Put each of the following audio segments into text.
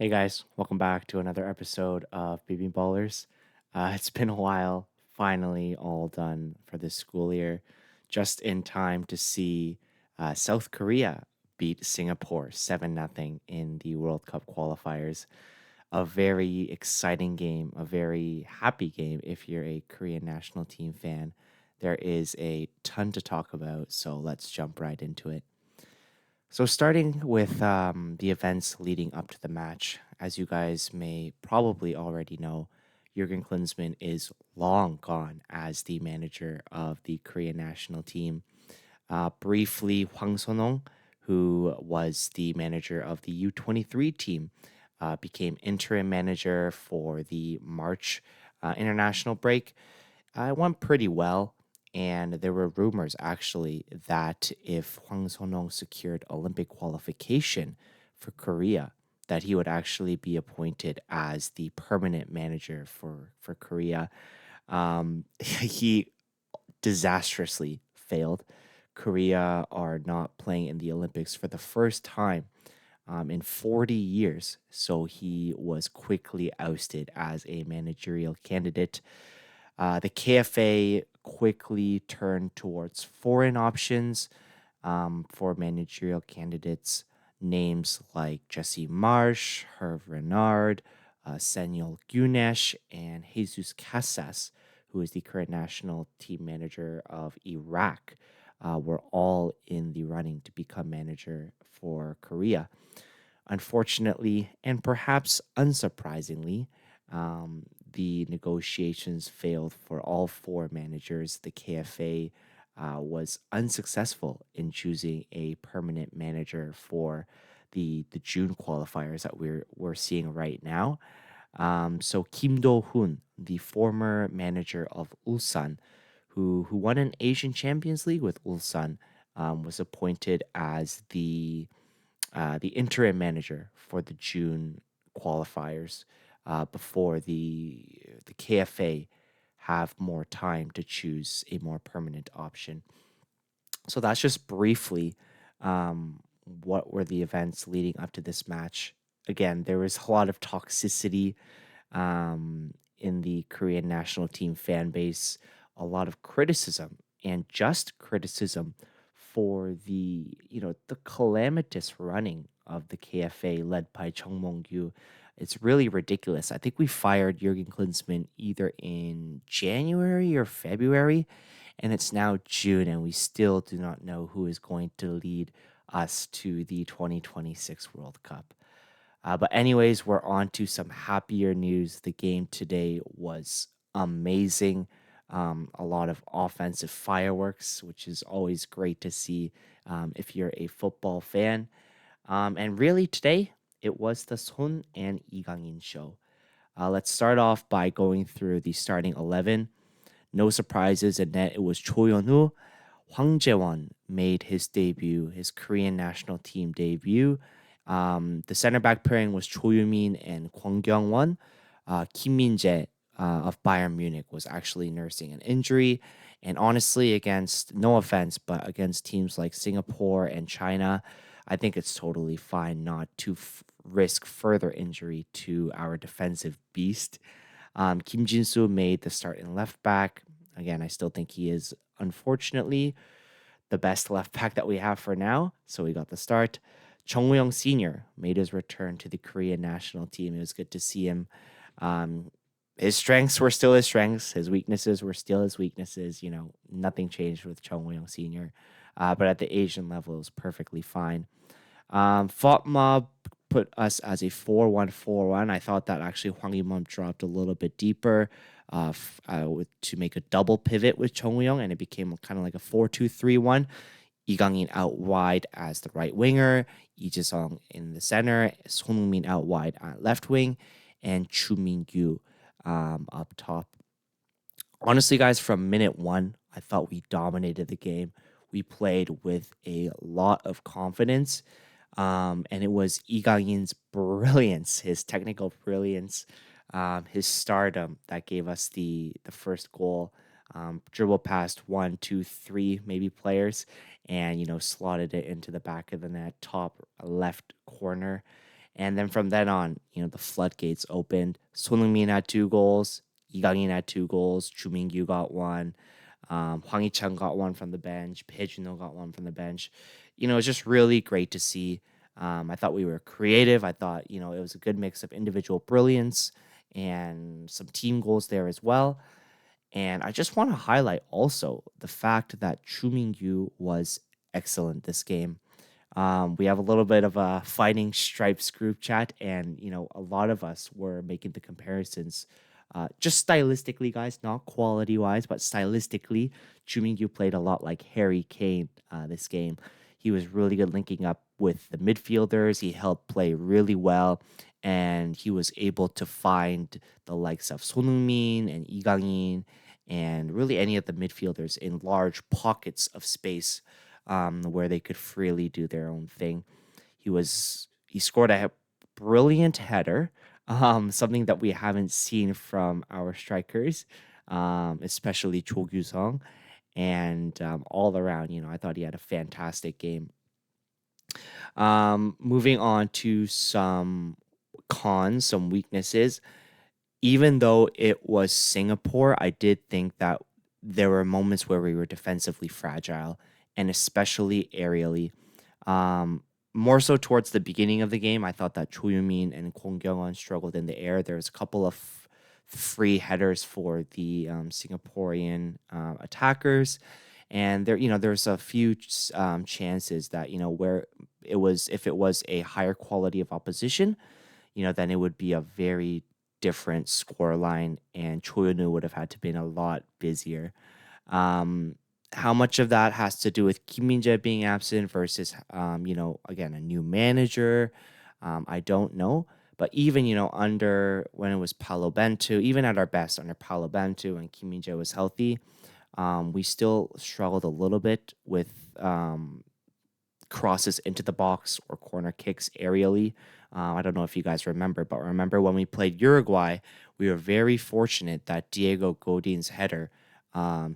Hey guys, welcome back to another episode of Baby Ballers. It's been a while, finally all done for this school year, just in time to see South Korea beat Singapore 7-0 in the World Cup qualifiers. A very exciting game, a very happy game if you're a Korean national team fan. There is a ton to talk about, so let's jump right into it. So, starting with the events leading up to the match, as you guys may probably already know, Jurgen Klinsmann is long gone as the manager of the Korean national team. Briefly, Hwang Sonong, who was the manager of the U23 team, became interim manager for the March international break. It went pretty well. And there were rumors actually that if Hwang Sonong secured Olympic qualification for Korea, that he would actually be appointed as the permanent manager for Korea. He disastrously failed. Korea are not playing in the Olympics for the first time in 40 years. So he was quickly ousted as a managerial candidate. The KFA quickly turned towards foreign options for managerial candidates, names like Jesse Marsh, Herve Renard, Samuel Gunesh, and Jesus Casas, who is the current national team manager of Iraq, were all in the running to become manager for Korea. Unfortunately, and perhaps unsurprisingly, the negotiations failed for all four managers. The KFA was unsuccessful in choosing a permanent manager for the June qualifiers that we're seeing right now. So Kim Do-hoon, the former manager of Ulsan, who won an Asian Champions League with Ulsan, was appointed as the interim manager for the June qualifiers before the KFA have more time to choose a more permanent option. So that's just briefly what were the events leading up to this match. Again, there was a lot of toxicity in the Korean national team fan base, a lot of criticism and just criticism for the calamitous running of the KFA led by Chung Mong-gyu. It's really ridiculous. I think we fired Jurgen Klinsmann either in January or February, and it's now June, and we still do not know who is going to lead us to the 2026 World Cup. But anyways, we're on to some happier news. The game today was amazing. A lot of offensive fireworks, which is always great to see if you're a football fan. And really today, it was the Son and Lee Kangin show. Let's start off by going through the starting 11. No surprises in that it was Cho Yeon-woo. Hwang Jae-won made his debut, his Korean national team debut. The center back pairing was Cho Heung-min and Kwon Kyung-won. Kim Min-jae of Bayern Munich was actually nursing an injury. And honestly, against, no offense, but against teams like Singapore and China, I think it's totally fine not to risk further injury to our defensive beast. Kim Jin-soo made the start in left back. Again, I still think he is, unfortunately, the best left back that we have for now. So we got the start. Chung Woo-young Sr. made his return to the Korean national team. It was good to see him. Um, his strengths were still his strengths. His weaknesses were still his weaknesses. Nothing changed with Chung Woo-young Sr. But at the Asian level, it was perfectly fine. Fatma put us as a 4-1-4-1. I thought that actually Hwang Imam dropped a little bit deeper to make a double pivot with Chung Woo-young, and it became kind of like a 4-2-3-1. Lee Kangin out wide as the right winger, Lee Ji-sung in the center, Sonheungmin out wide at left wing, and Chu Min-gyu up top. Honestly, guys, from minute one, I thought we dominated the game. We played with a lot of confidence. And it was Lee Kang-in's brilliance, his technical brilliance, his stardom that gave us the first goal. Dribble past one, two, three, maybe players, and slotted it into the back of the net, top left corner. And then from then on, the floodgates opened. Sonheungmin had 2 goals. Lee Kangin had 2 goals. Chu Mingyu got one. Hwang Hee-chang got one from the bench. Pejino got one from the bench. It's just really great to see. I thought we were creative. I thought, it was a good mix of individual brilliance and some team goals there as well. And I just want to highlight also the fact that Chu Mingyu was excellent this game. We have a little bit of a fighting stripes group chat, and a lot of us were making the comparisons. Just stylistically, guys, not quality wise, but stylistically, Chu Mingyu played a lot like Harry Kane this game. He was really good linking up with the midfielders. He helped play really well, and he was able to find the likes of Sonheungmin and Lee Kangin and really any of the midfielders in large pockets of space where they could freely do their own thing. He scored a brilliant header, something that we haven't seen from our strikers, especially Cho Gyu-sung. And all around, I thought he had a fantastic game. Moving on to some cons, some weaknesses. Even though it was Singapore, I did think that there were moments where we were defensively fragile, and especially aerially. Um, More so towards the beginning of the game, I thought that Cho Min and Kwon Kyung-won struggled in the air. There was a couple of free headers for the Singaporean attackers, and there's a few chances that where it was if it was a higher quality of opposition, then it would be a very different score line, and Choyonu would have had to been a lot busier. Um, how much of that has to do with Kim Min-jae being absent versus, again, a new manager? I don't know. But even, under when it was Paolo Bento, even at our best under Paolo Bento and Kim Min-jae was healthy, we still struggled a little bit with crosses into the box or corner kicks aerially. I don't know if you guys remember, but remember when we played Uruguay, we were very fortunate that Diego Godin's header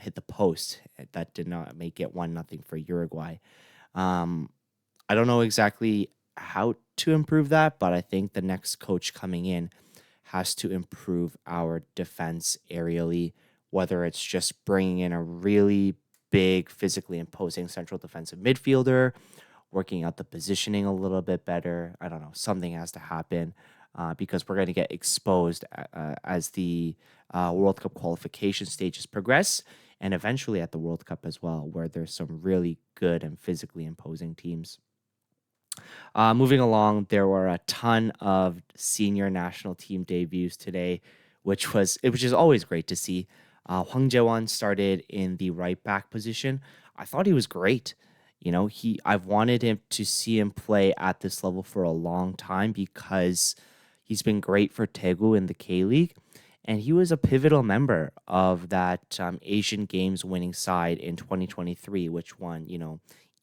hit the post. That did not make it 1-0 for Uruguay. Um, I don't know exactly how to improve that, but I think the next coach coming in has to improve our defense aerially, whether it's just bringing in a really big, physically imposing central defensive midfielder, working out the positioning a little bit better. I don't know. Something has to happen because we're going to get exposed as the World Cup qualification stages progress, and eventually at the World Cup as well, where there's some really good and physically imposing teams. Moving along, there were a ton of senior national team debuts today, which is always great to see. Hwang Jae-won started in the right back position. I thought he was great. I've wanted him to see him play at this level for a long time because he's been great for Daegu in the K League, and he was a pivotal member of that Asian Games winning side in 2023, which won,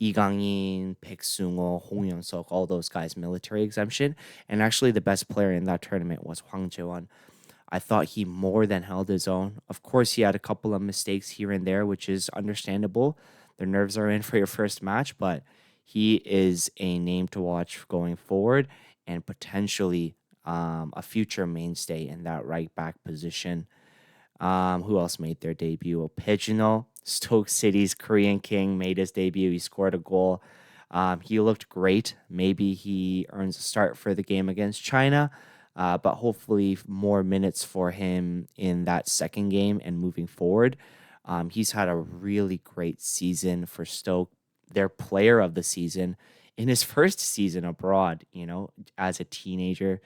Lee Kang-in, Paek Sung-ho, Hong Young-seok, all those guys military exemption. And actually, the best player in that tournament was Hwang Jae-won. I thought he more than held his own. Of course, he had a couple of mistakes here and there, which is understandable. The nerves are in for your first match, but he is a name to watch going forward and potentially a future mainstay in that right back position. Who else made their debut? Well, Pejino, Stoke City's Korean King, made his debut. He scored a goal. He looked great. Maybe he earns a start for the game against China, but hopefully more minutes for him in that second game and moving forward. He's had a really great season for Stoke. Their player of the season in his first season abroad, as a teenager.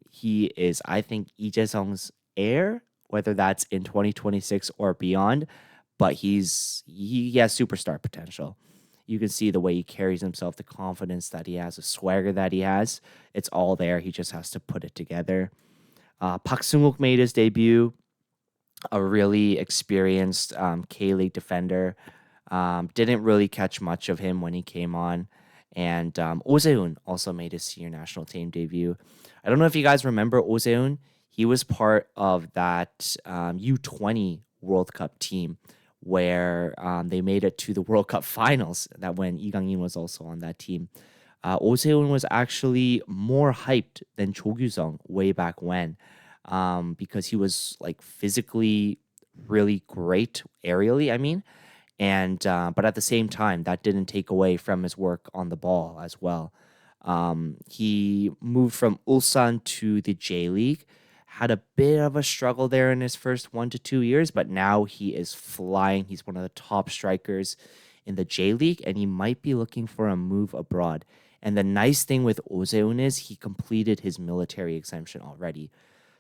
He is, I think, Lee Jae-sung's heir, whether that's in 2026 or beyond, but he has superstar potential. You can see the way he carries himself, the confidence that he has, the swagger that he has. It's all there. He just has to put it together. Park Sung-wook made his debut, a really experienced K-League defender. Didn't really catch much of him when he came on. And Oh Se-eun also made his senior national team debut. I don't know if you guys remember Oh Se-eun. He was part of that U20 World Cup team where they made it to the World Cup finals. That when Lee Kang-in was also on that team. Oh was actually more hyped than Cho Gyusung way back when, because he was like physically really great aerially. I mean, and but at the same time, that didn't take away from his work on the ball as well. He moved from Ulsan to the J League, had a bit of a struggle there in his first 1 to 2 years, but now he is flying. He's one of the top strikers in the J League, and he might be looking for a move abroad. And the nice thing with Ozeun is he completed his military exemption already.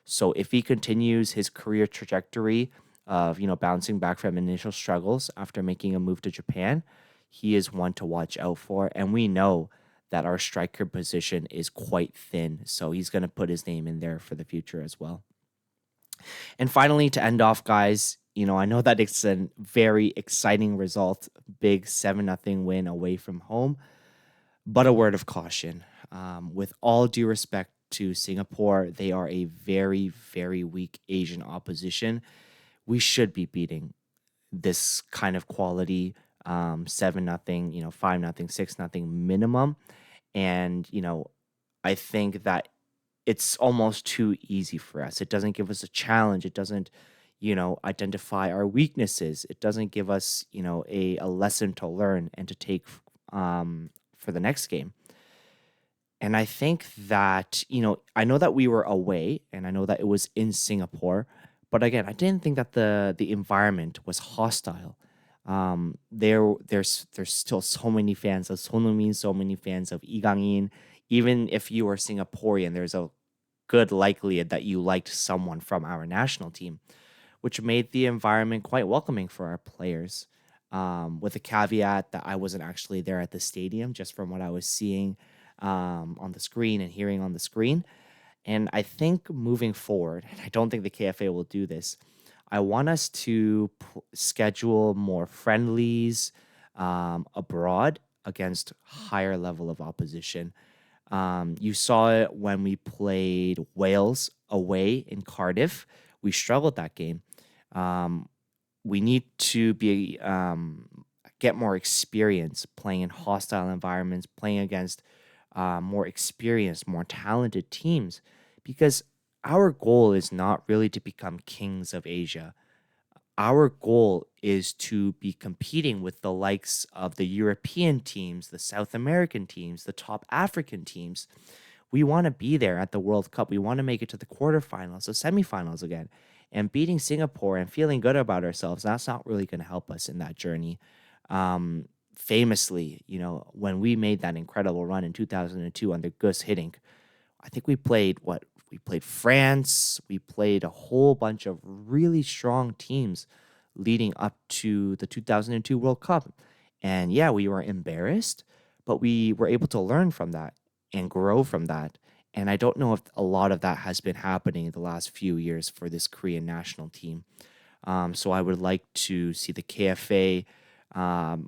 So if he continues his career trajectory of, bouncing back from initial struggles after making a move to Japan, he is one to watch out for. And we know that our striker position is quite thin, so he's going to put his name in there for the future as well. And finally, to end off, guys, I know that it's a very exciting result, big 7-0 win away from home, but a word of caution. With all due respect to Singapore, they are a very, very weak Asian opposition. We should be beating this kind of quality, 7-0, 5-0, 6-0 minimum. And, I think that it's almost too easy for us. It doesn't give us a challenge. It doesn't, identify our weaknesses. It doesn't give us, a lesson to learn and to take for the next game. And I think that, I know that we were away and I know that it was in Singapore, but again, I didn't think that the environment was hostile. There's still so many fans of sonheungmin, so many fans of Kangin. Even if you are Singaporean, there's a good likelihood that you liked someone from our national team, which made the environment quite welcoming for our players. With a caveat that I wasn't actually there at the stadium, just from what I was seeing on the screen and hearing on the screen. And I think moving forward, and I don't think the KFA will do this, I want us to schedule more friendlies abroad against higher level of opposition. You saw it when we played Wales away in Cardiff. We struggled that game. Um, we need to be get more experience playing in hostile environments, playing against more experienced, more talented teams, because our goal is not really to become kings of Asia. Our goal is to be competing with the likes of the European teams, the South American teams, the top African teams. We want to be there at the World Cup. We want to make it to the quarterfinals, the semifinals again. And beating Singapore and feeling good about ourselves, that's not really going to help us in that journey. Famously, when we made that incredible run in 2002 under Gus Hiddink, I think we played what? We played France. We played a whole bunch of really strong teams leading up to the 2002 World Cup. And yeah, we were embarrassed, but we were able to learn from that and grow from that. And I don't know if a lot of that has been happening in the last few years for this Korean national team. So I would like to see the KFA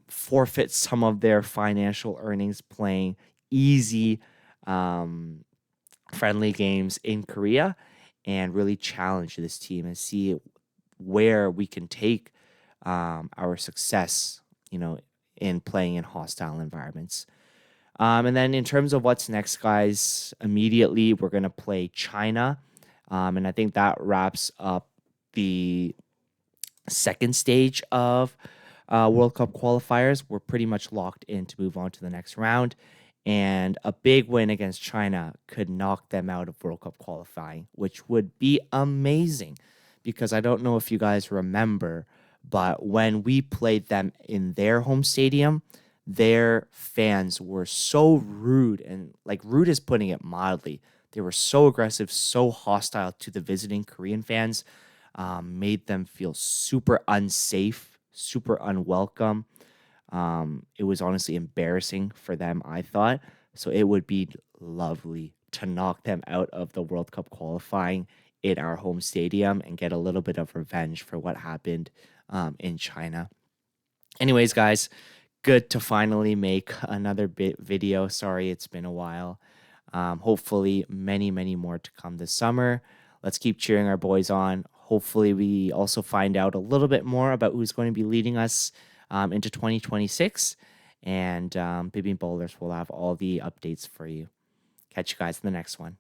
forfeit some of their financial earnings playing easy, um, friendly games in Korea and really challenge this team and see where we can take our success, in playing in hostile environments. And then in terms of what's next, guys, immediately we're going to play China. And I think that wraps up the second stage of World Cup qualifiers. We're pretty much locked in to move on to the next round. And a big win against China could knock them out of World Cup qualifying, which would be amazing. Because I don't know if you guys remember, but when we played them in their home stadium, their fans were so rude, and like rude is putting it mildly. They were so aggressive, so hostile to the visiting Korean fans, made them feel super unsafe, super unwelcome. It was honestly embarrassing for them, I thought. So it would be lovely to knock them out of the World Cup qualifying in our home stadium and get a little bit of revenge for what happened in China. Anyways, guys, good to finally make another video. Sorry, it's been a while. Hopefully, many, many more to come this summer. Let's keep cheering our boys on. Hopefully, we also find out a little bit more about who's going to be leading us into 2026. and Bibbing Bowlers will have all the updates for you. Catch you guys in the next one.